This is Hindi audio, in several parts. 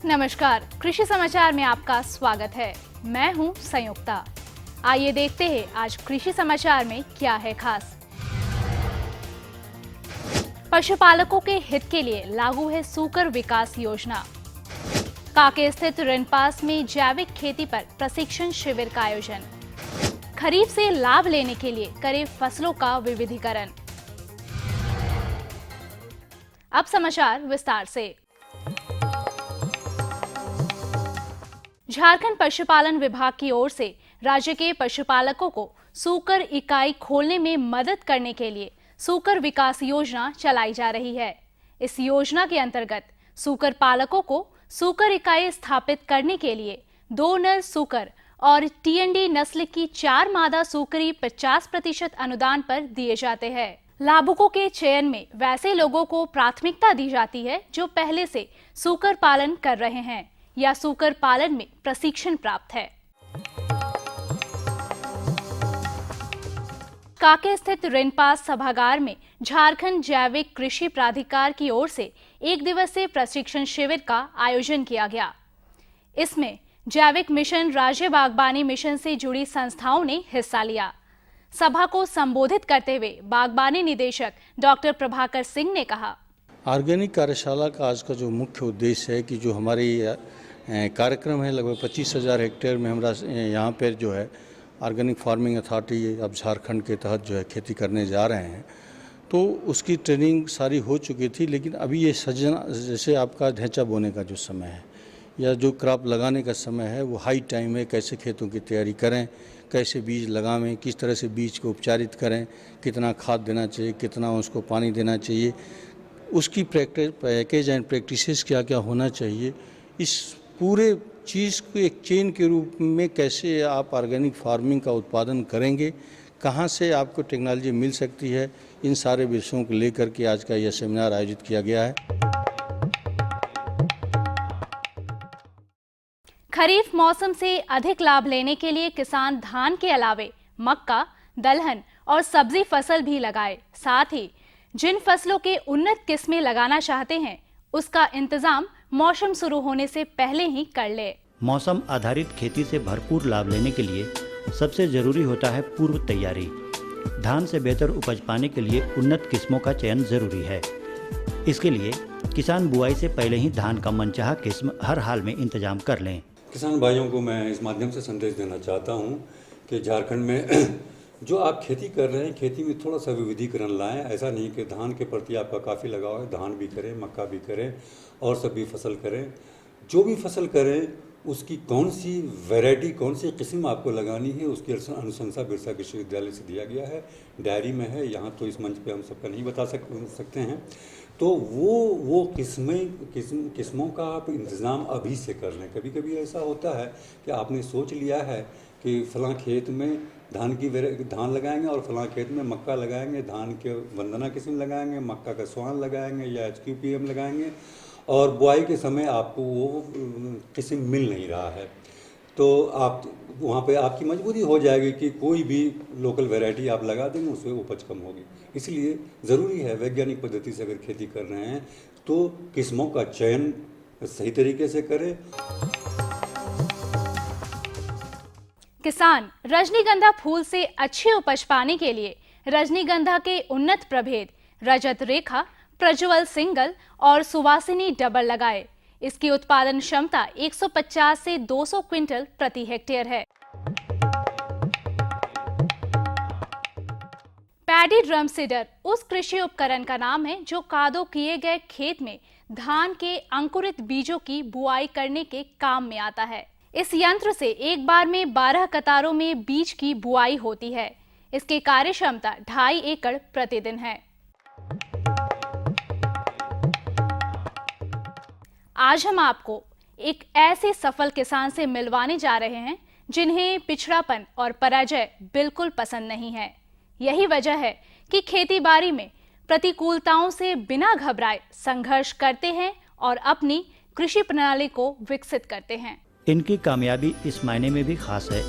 नमस्कार, कृषि समाचार में आपका स्वागत है। मैं हूं संयुक्ता। आइए देखते हैं आज कृषि समाचार में क्या है खास। पशुपालकों के हित के लिए लागू है सूकर विकास योजना। कांके स्थित रिनपास में जैविक खेती पर प्रशिक्षण शिविर का आयोजन। खरीफ से लाभ लेने के लिए करें फसलों का विविधीकरण। अब समाचार विस्तार से। झारखंड पशुपालन विभाग की ओर से राज्य के पशुपालकों को सूकर इकाई खोलने में मदद करने के लिए सूकर विकास योजना चलाई जा रही है। इस योजना के अंतर्गत सूकर पालकों को सूकर इकाई स्थापित करने के लिए 2 नर सूकर और टीएनडी नस्ल की 4 मादा सूकरी 50% अनुदान पर दिए जाते हैं। लाभुकों के चयन में वैसे लोगों को प्राथमिकता दी जाती है जो पहले से सूकर पालन कर रहे हैं या सूकर पालन में प्रशिक्षण प्राप्त है। कांके स्थित रिनपास सभागार में झारखंड जैविक कृषि प्राधिकार की ओर से 1 दिवसीय प्रशिक्षण शिविर का आयोजन किया गया। इसमें जैविक मिशन, राज्य बागबानी मिशन से जुड़ी संस्थाओं ने हिस्सा लिया। सभा को संबोधित करते हुए बागबानी निदेशक डॉक्टर प्रभाकर सिंह ने कहा, ऑर्गेनिक कार्यशाला का आज का जो मुख्य उद्देश्य है कि जो हमारी कार्यक्रम है, लगभग 25,000 हेक्टेयर में हमारा यहाँ पर जो है ऑर्गेनिक फार्मिंग अथॉरिटी अब झारखंड के तहत जो है खेती करने जा रहे हैं, तो उसकी ट्रेनिंग सारी हो चुकी थी। लेकिन अभी ये सजना, जैसे आपका ढैंचा बोने का जो समय है या जो क्रॉप लगाने का समय है, वो हाई टाइम है। कैसे खेतों की तैयारी करें, कैसे बीज लगावें, किस तरह से बीज को उपचारित करें, कितना खाद देना चाहिए, कितना उसको पानी देना चाहिए, उसकी पैकेज एंड प्रैक्टिसेस क्या क्या होना चाहिए, इस पूरे चीज़ को एक चेन के रूप में कैसे आप ऑर्गेनिक फार्मिंग का उत्पादन करेंगे, कहाँ से आपको टेक्नोलॉजी मिल सकती है, इन सारे विषयों को लेकर के आज का यह सेमिनार आयोजित किया गया है। खरीफ मौसम से अधिक लाभ लेने के लिए किसान धान के अलावे मक्का, दलहन और सब्जी फसल भी लगाए। साथ ही जिन फसलों के उन्नत किस्में लगाना चाहते हैं, उसका इंतजाम मौसम शुरू होने से पहले ही कर ले। मौसम आधारित खेती से भरपूर लाभ लेने के लिए सबसे जरूरी होता है पूर्व तैयारी। धान से बेहतर उपज पाने के लिए उन्नत किस्मों का चयन जरूरी है। इसके लिए किसान बुआई से पहले ही धान का मनचाहा किस्म हर हाल में इंतजाम कर लें। किसान भाइयों को मैं इस माध्यम से संदेश देना चाहता हूं कि झारखंड में जो आप खेती कर रहे हैं, खेती में थोड़ा सा विविधीकरण लाएं। ऐसा नहीं कि धान के प्रति आपका काफ़ी लगाव है, धान भी करें, मक्का भी करें और सभी फसल करें। जो भी फसल करें उसकी कौन सी वैरायटी, कौन सी किस्म आपको लगानी है, उसकी अनुशंसा बिरसा कृषि विश्वविद्यालय से दिया गया है, डायरी में है। यहाँ तो इस मंच पे हम सबका नहीं बता सकते हैं। तो वो किस्मों का आप इंतज़ाम अभी से कर लें। कभी कभी ऐसा होता है कि आपने सोच लिया है कि फलां खेत में धान लगाएंगे और फलां खेत में मक्का लगाएंगे, धान के वंदना किस्म लगाएंगे, मक्का का स्वान लगाएंगे या HQPM लगाएंगे, और बुआई के समय आपको वो किस्म मिल नहीं रहा है, तो आप वहाँ पे आपकी मजबूरी हो जाएगी कि कोई भी लोकल वैरायटी आप लगा देंगे, उससे उपज कम होगी। इसलिए ज़रूरी है वैज्ञानिक पद्धति से अगर खेती कर रहे हैं तो किस्मों का चयन सही तरीके से करें। किसान रजनीगंधा फूल से अच्छी उपज पाने के लिए रजनीगंधा के उन्नत प्रभेद रजत रेखा, प्रज्वल सिंगल और सुवासिनी डबल लगाए। इसकी उत्पादन क्षमता 150 से 200 क्विंटल प्रति हेक्टेयर है। पैडी ड्रम सीडर उस कृषि उपकरण का नाम है जो कादो किए गए खेत में धान के अंकुरित बीजों की बुआई करने के काम में आता है। इस यंत्र से एक बार में 12 कतारों में बीज की बुआई होती है। इसकी कार्य क्षमता 2.5 एकड़ प्रतिदिन है। आज हम आपको एक ऐसे सफल किसान से मिलवाने जा रहे हैं जिन्हें पिछड़ापन और पराजय बिल्कुल पसंद नहीं है। यही वजह है कि खेती-बाड़ी में प्रतिकूलताओं से बिना घबराए संघर्ष करते हैं और अपनी कृषि प्रणाली को विकसित करते हैं। इनकी कामयाबी इस मायने में भी खास है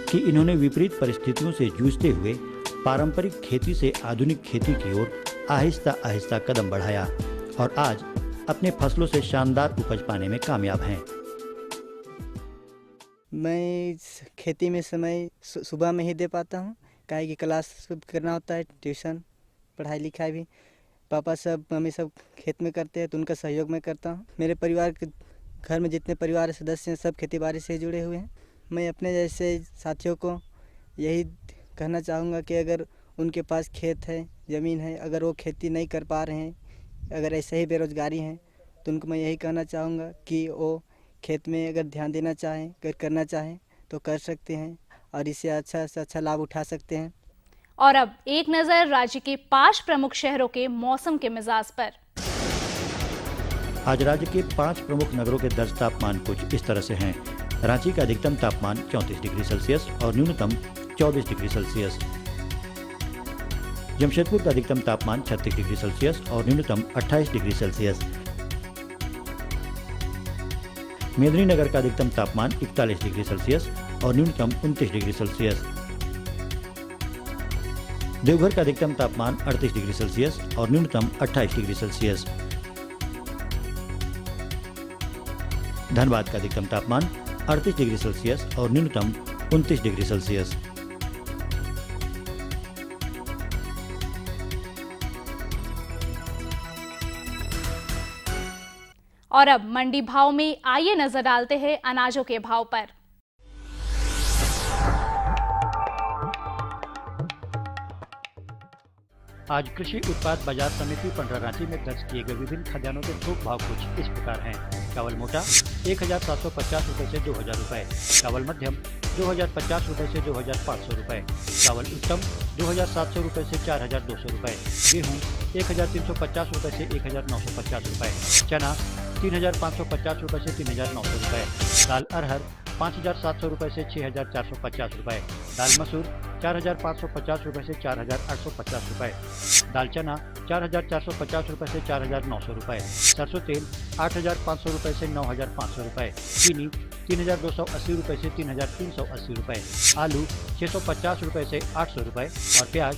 कि इन्होंने विपरीत परिस्थितियों से जूझते हुए पारंपरिक खेती से आधुनिक खेती की ओर आहिस्ता आहिस्ता कदम बढ़ाया और आज अपने फसलों से शानदार उपज पाने में कामयाब हैं। मैं खेती में समय सुबह में ही दे पाता हूँ, काहे कि क्लास करना होता है, ट्यूशन, पढ़ाई लिखाई भी। पापा सब मम्मी सब खेत में करते हैं तो उनका सहयोग मैं करता हूँ। मेरे परिवार के घर में जितने परिवार सदस्य हैं सब खेती बाड़ी से जुड़े हुए हैं। मैं अपने जैसे साथियों को यही कहना चाहूँगा कि अगर उनके पास खेत है, ज़मीन है, अगर वो खेती नहीं कर पा रहे हैं, अगर ऐसे ही बेरोज़गारी हैं, तो उनको मैं यही कहना चाहूँगा कि वो खेत में अगर ध्यान देना चाहें, अगर करना चाहें तो कर सकते हैं और इससे अच्छा से अच्छा लाभ उठा सकते हैं। और अब एक नजर राज्य के 5 प्रमुख शहरों के मौसम के मिजाज पर। आज राज्य के 5 प्रमुख नगरों के दर्ज तापमान कुछ इस तरह से हैं। रांची का अधिकतम तापमान 34 डिग्री सेल्सियस और न्यूनतम 24 डिग्री सेल्सियस। जमशेदपुर का अधिकतम तापमान 36 डिग्री सेल्सियस और न्यूनतम 28 डिग्री सेल्सियस। मेदिनीनगर का अधिकतम तापमान 41 डिग्री सेल्सियस और न्यूनतम 29 डिग्री सेल्सियस। देवघर का अधिकतम तापमान 38 डिग्री सेल्सियस और न्यूनतम 28 डिग्री सेल्सियस। धनबाद का अधिकतम तापमान 38 डिग्री सेल्सियस और न्यूनतम 29 डिग्री सेल्सियस। और अब मंडी भाव में आइए नजर डालते हैं अनाजों के भाव पर। आज कृषि उत्पाद बाजार समिति पंडरा रांची में दर्ज किए गए विभिन्न खजानों के थोक भाव कुछ इस प्रकार हैं। चावल मोटा 1750 रुपए से 2000 रुपए, चावल मध्यम 2050 रुपए से 2500 रुपए, चावल उत्तम 2700 रुपए से 4200 रुपए, गेहूँ 1350 रुपए से 1950 रुपए, चना 3550 रुपए से 3900 रुपए, दाल अरहर 5700 रुपए से 6450 रुपए, दाल मसूर 4550 रुपए से 4850 रुपए, दाल चना 4450 रुपए से 4900 रुपए, सरसों तेल 8500 रुपए से 9500 रुपए, चीनी 3280 रुपए से 3380 रुपए, आलू 650 रुपए से 800 रुपए और प्याज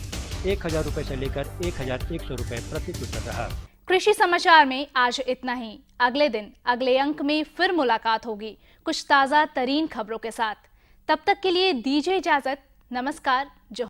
1000 रुपए से लेकर 1100 रुपए प्रति क्विंटल रहा। कृषि समाचार में आज इतना ही। अगले दिन अगले अंक में फिर मुलाकात होगी कुछ ताजा तरीन खबरों के साथ। तब तक के लिए दीजिए इजाजत। नमस्कार। जोहार।